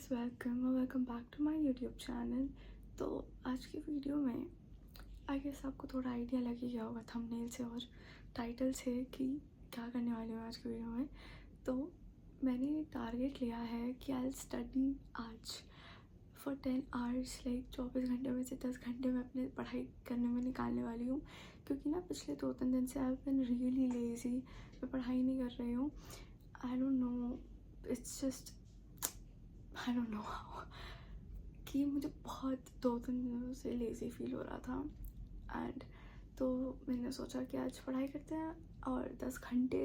Guys, welcome back to my YouTube channel. तो आज की वीडियो में आई गेस आपको थोड़ा आइडिया लग ही गया होगा थंबनेल से और टाइटल से कि क्या करने वाली हूँ आज की वीडियो में। तो मैंने टारगेट लिया है कि आई स्टडी आज फॉर 10 आवर्स, लाइक 24 घंटे में से 10 घंटे मैं अपने पढ़ाई करने में निकालने वाली हूँ। क्योंकि ना पिछले 2-3 दिन से I have been really lazy, मैं पढ़ाई नहीं कर रही हूँ। I don't know, it's just I don't know how कि मुझे बहुत 2-3 दिनों से लेज़ी फील हो रहा था। एंड तो मैंने सोचा कि आज पढ़ाई करते हैं और 10 घंटे,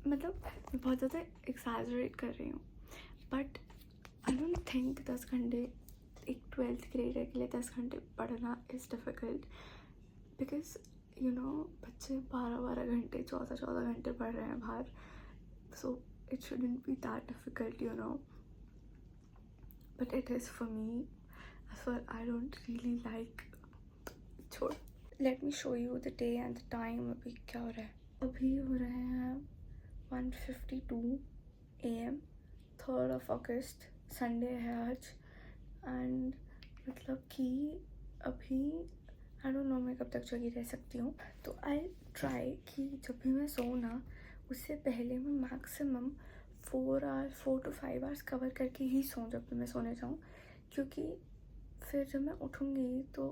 मतलब मैं बहुत ज़्यादा एक्सैजरेट कर रही हूँ, बट आई डोंट थिंक 10 घंटे एक 12th ग्रेडर के लिए 10 घंटे पढ़ना is difficult. Because you know बच्चे 12-12 घंटे 14-14 घंटे पढ़ रहे हैं बाहर, सो it shouldn't be that difficult, you know, but it is for me. As for I don't really like छोड़, let me show you the day and the time। अभी क्या हो रहा है? अभी हो रहे हैं 1:52 AM, 3rd of August, Sunday है आज। एंड मतलब कि अभी आई डोंट नो मैं कब तक जगी रह सकती हूँ। तो आई ट्राई कि जब भी मैं सोऊँ ना, उससे पहले मैं मैक्सिमम 4 to 5 आवर्स कवर करके ही सोऊँ जब भी मैं सोने जाऊँ। क्योंकि फिर जब मैं उठूँगी तो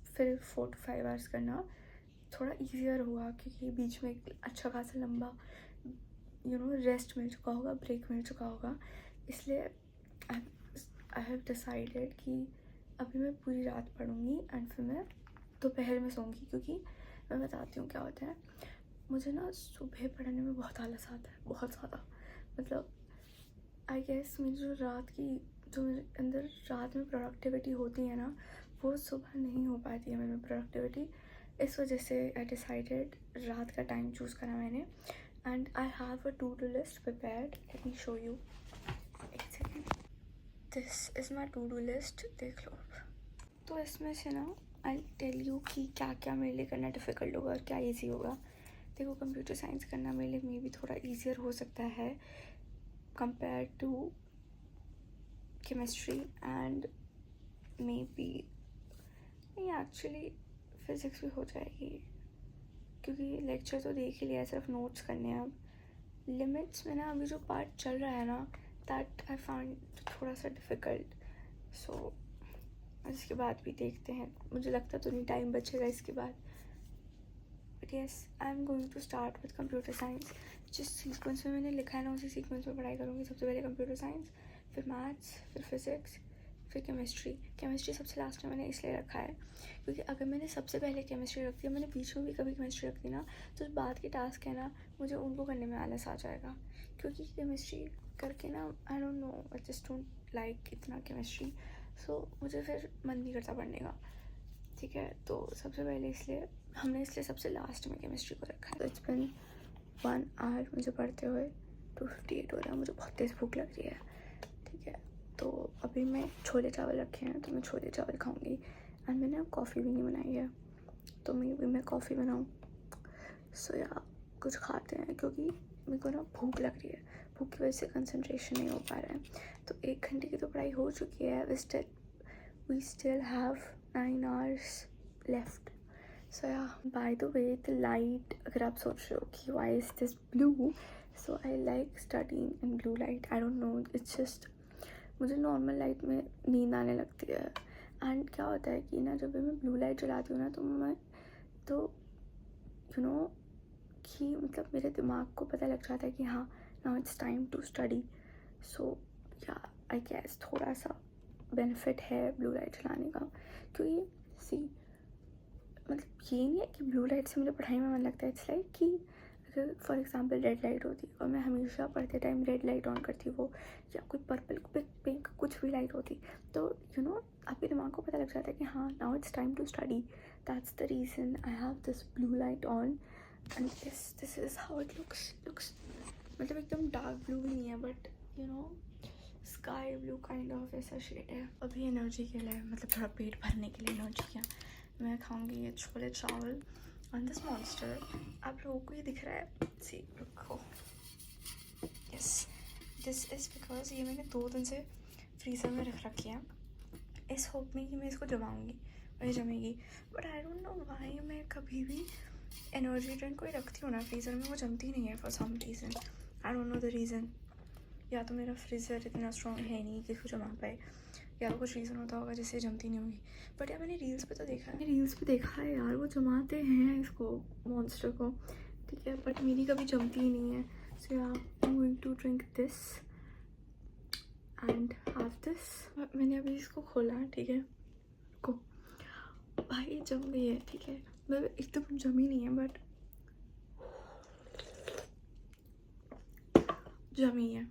फिर 4 to 5 आवर्स करना थोड़ा ईजियर होगा, क्योंकि बीच में एक अच्छा खासा लंबा रेस्ट मिल चुका होगा, ब्रेक मिल चुका होगा। इसलिए आई हैव डिसाइडेड कि अभी मैं पूरी रात पढ़ूँगी एंड फिर मैं दोपहर में सोऊंगी। क्योंकि मैं बताती हूँ क्या होता है, मुझे ना सुबह पढ़ने में बहुत आलस आता है, बहुत ज़्यादा। मतलब आई गेस मेरी जो मेरे अंदर रात में प्रोडक्टिविटी होती है ना, वो सुबह नहीं हो पाती है मेरी प्रोडक्टिविटी। इस वजह से आई डिसाइडेड रात का टाइम चूज़ करा मैंने। And I have a to do list prepared, let me show you, एक second. This is my to do list, देख लो। तो इसमें से ना आई टेल यू कि क्या क्या मेरे लिए करना डिफ़िकल्ट होगा और क्या ईजी होगा। देखो, कंप्यूटर साइंस करना मेरे लिए मे बी थोड़ा ईजियर हो सकता है compare to chemistry, and may be नहीं, एक्चुअली फ़िज़िक्स भी हो जाएगी क्योंकि लेक्चर तो देख ही लिया, सिर्फ नोट्स करने हैं। अब लिमिट्स में ना अभी जो पार्ट चल रहा है ना, दैट आई फाइंड थोड़ा सा डिफ़िकल्ट। सो इसके बाद भी देखते हैं, मुझे लगता तो नहीं टाइम बचेगा इसके बाद। But yes, I am going to start with computer science. जिस सीक्वेंस में मैंने लिखा है ना, उसी सीक्वेंस में पढ़ाई करूँगी। सबसे पहले कंप्यूटर साइंस, फिर मैथ्स, फिर फिज़िक्स, फिर केमिस्ट्री सबसे लास्ट में मैंने इसलिए रखा है क्योंकि अगर मैंने सबसे पहले केमिस्ट्री रख दिया, मैंने बीच में भी कभी केमिस्ट्री रख दी ना, तो बाद के टास्क है ना, मुझे उनको करने में आलस आ जाएगा। क्योंकि केमिस्ट्री करके ना, आई don't no, I just don't like इतना केमिस्ट्री। सो मुझे फिर मन नहीं करता पढ़ने का, ठीक है। तो सबसे पहले हमने सबसे लास्ट में केमिस्ट्री को रखा है। तो इट्स बिन 1 आवर मुझे पढ़ते हुए, 2:58 हो रहा है। मुझे बहुत तेज़ भूख लग रही है, ठीक है। तो अभी मैं छोले चावल रखे हैं, तो मैं छोले चावल खाऊंगी। एंड मैंने कॉफ़ी भी नहीं बनाई है, तो मैं कॉफ़ी बनाऊँ। सो या कुछ खाते हैं, क्योंकि मेरे को ना भूख लग रही है। भूख की वजह से कंसंट्रेशन नहीं हो पा रहा है। तो 1 घंटे की तो पढ़ाई हो चुकी है। We still have 9 hours left. So yeah, by the way, the light, अगर आप सोच रहे हो कि why is this blue, so I like studying in blue light. I don't know, it's just मुझे नॉर्मल लाइट में नींद आने लगती है। एंड क्या होता है कि ना, जब भी मैं ब्लू लाइट जलाती हूँ ना, तो यू नो कि मतलब मेरे दिमाग को पता लग जाता है कि हाँ, now it's time to study. So yeah, I guess थोड़ा सा बेनिफिट है ब्लू लाइट चलाने का। क्योंकि सी, मतलब ये नहीं है कि ब्लू लाइट से मुझे पढ़ाई में मन लगता है। इट्स लाइक कि अगर फॉर एग्जांपल रेड लाइट होती और मैं हमेशा पढ़ते टाइम रेड लाइट ऑन करती वो, या कोई पर्पल, पिंक, कुछ भी लाइट होती, तो यू नो आपके दिमाग को पता लग जाता है कि हाँ, now it's time to study. That's the reason I have this blue light on. And this is how it looks. मतलब एकदम डार्क ब्लू भी नहीं है, but you know sky blue kind of ऐसा शेड है। अभी एनर्जी के लिए, मतलब थोड़ा पेट भरने के लिए एनर्जी क्या, मैं खाऊंगी ये छोले चावल ऑन दिस मॉन्स्टर। आप लोगों को ये दिख रहा है? सी, रुको, यस, दिस इज़ बिकॉज ये मैंने 2 दिन से फ्रीज़र में रख रखी है इस होप में कि मैं इसको जमाऊँगी और ये जमेगी। But I don't know why मैं कभी भी एनर्जी ड्रिंक कोई रखती हूँ ना फ्रीज़र में, वो जमती नहीं है for some reason. I don't know the reason. या तो मेरा फ्रीज़र इतना स्ट्रॉन्ग है नहीं कि इसको जमा पाए, या तो कुछ रीज़न होता होगा जिससे जमती नहीं होगी। बट यार मैंने रील्स पे तो देखा है, यार वो जमाते हैं इसको, मॉन्स्टर को, ठीक है, बट मेरी कभी जमती ही नहीं है। सो यार I am going to drink this and have this. मैंने अभी इसको खोला है, ठीक है, को भाई जम गई है, ठीक है, मतलब एकदम जमी नहीं है बट जमी है।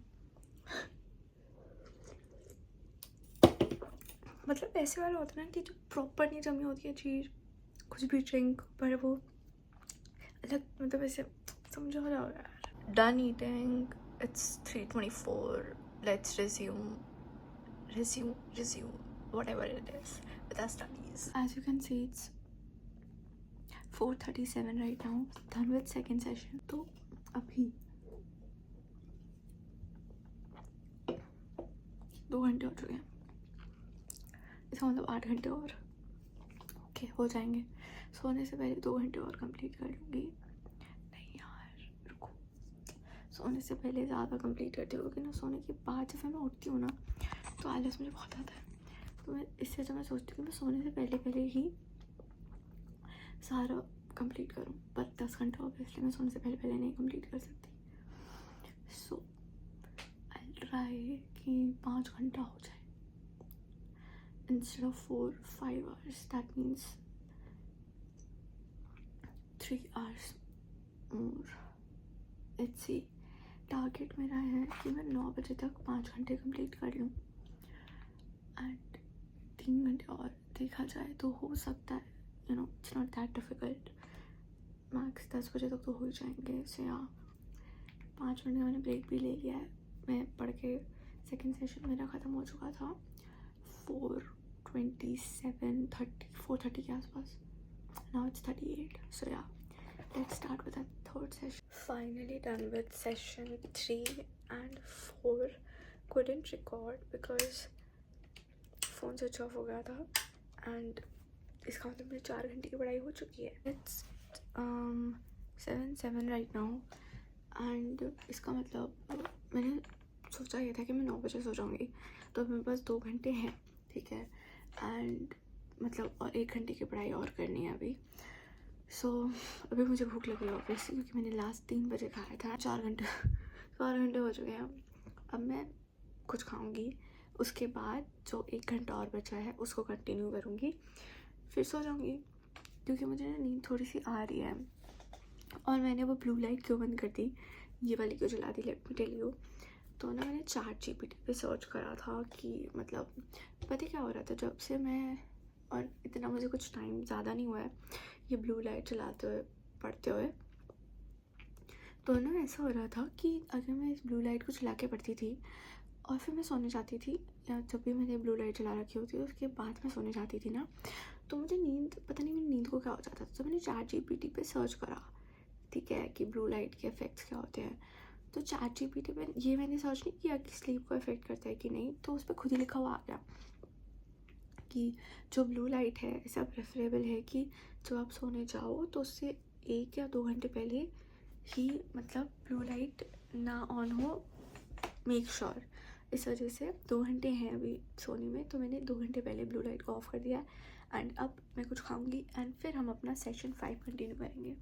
मतलब ऐसे वाला होता है ना कि जो प्रॉपर नहीं जमी होती है चीज़, कुछ भी ड्रिंक, पर वो अलग, मतलब ऐसे समझो रहा हो यार। Done eating, it's 3:24, let's resume whatever it is with our studies. As you can see, it's 4:37 right now, done with second session. तो अभी 2 घंटे हो चुके हैं, इसका मतलब 8 घंटे और ओके हो जाएंगे। सोने से पहले 2 घंटे और कंप्लीट कर लूँगी। नहीं यार रुको, सोने से पहले ज़्यादा कंप्लीट करती हूँ क्योंकि ना सोने के बाद जब मैं उठती हूँ ना तो आलस मुझे बहुत आता है। तो मैं इससे जब मैं सोचती हूँ कि मैं सोने से पहले ही सारा कंप्लीट करूँ, पर 10 घंटे ऑब्वियसली मैं सोने से पहले नहीं कंप्लीट कर सकती। सो आई ट्राई कि 5 घंटा हो जाए instead of 4-5 hours. That means 3 hours more. Let's see. Target मेरा है कि मैं 9 बजे तक 5 घंटे कंप्लीट कर लूँ एंड 3 घंटे और देखा जाए तो हो सकता है, you know, it's not that difficult. Max 10 बजे तक तो हो ही जाएंगे। से या 5 घंटे मैंने ब्रेक भी ले लिया है। मैं पढ़ के सेकेंड सेशन मेरा ख़त्म हो चुका था 4:30 के आसपास। Now it's 38. So yeah, let's start with the third session. Finally done with session 3 and 4. Couldn't record because phone switch off हो गया था एंड इसका मतलब मेरी 4 घंटे की पढ़ाई हो चुकी है। It's 7 राइट नाउ एंड इसका मतलब मैंने सोचा ये था कि मैं 9 बजे सो जाऊँगी, तो मेरे पास 2 घंटे हैं, ठीक है, एंड मतलब और 1 घंटे की पढ़ाई और करनी है अभी। सो अभी मुझे भूख लगी है ऑब्वियसली क्योंकि मैंने लास्ट 3 बजे खाया था। 4 घंटे हो चुके हैं। अब मैं कुछ खाऊंगी, उसके बाद जो 1 घंटा और बचा है उसको कंटिन्यू करूँगी, फिर सो जाऊँगी क्योंकि मुझे ना नींद थोड़ी सी आ रही है। और मैंने वो ब्लू लाइट क्यों बंद कर दी, ये वाली क्यों जला दी, लेट मी टेल यू। तो ना मैंने ChatGPT पे सर्च करा था कि मतलब पता क्या हो रहा था, जब से मैं, और इतना मुझे कुछ टाइम ज़्यादा नहीं हुआ है ये ब्लू लाइट चलाते हुए पढ़ते हुए, तो ना ऐसा हो रहा था कि अगर मैं इस ब्लू लाइट को चला के पढ़ती थी और फिर मैं सोने जाती थी, या जब भी मैंने ब्लू लाइट चला रखी होती है उसके बाद मैं सोने जाती थी ना, तो मुझे नींद, पता नहीं मेरी नींद को क्या हो जाता था। तो मैंने ChatGPT पे सर्च करा, ठीक है, कि ब्लू लाइट के इफ़ेक्ट्स क्या होते हैं। तो ChatGPT पे ये मैंने सर्च नहीं किया कि स्लीप को इफ़ेक्ट करता है कि नहीं, तो उस पर खुद ही लिखा हुआ आ गया कि जो ब्लू लाइट है ऐसा प्रेफरेबल है कि जब आप सोने जाओ तो उससे 1 या 2 घंटे पहले ही मतलब ब्लू लाइट ना ऑन हो, मेक श्योर। इस वजह से 2 घंटे हैं अभी सोने में, तो मैंने 2 घंटे पहले ब्लू लाइट को ऑफ कर दिया एंड अब मैं कुछ खाऊंगी एंड फिर हम अपना सेशन 5 कंटिन्यू करेंगे।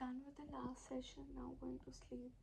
done with the last session, now going to sleep.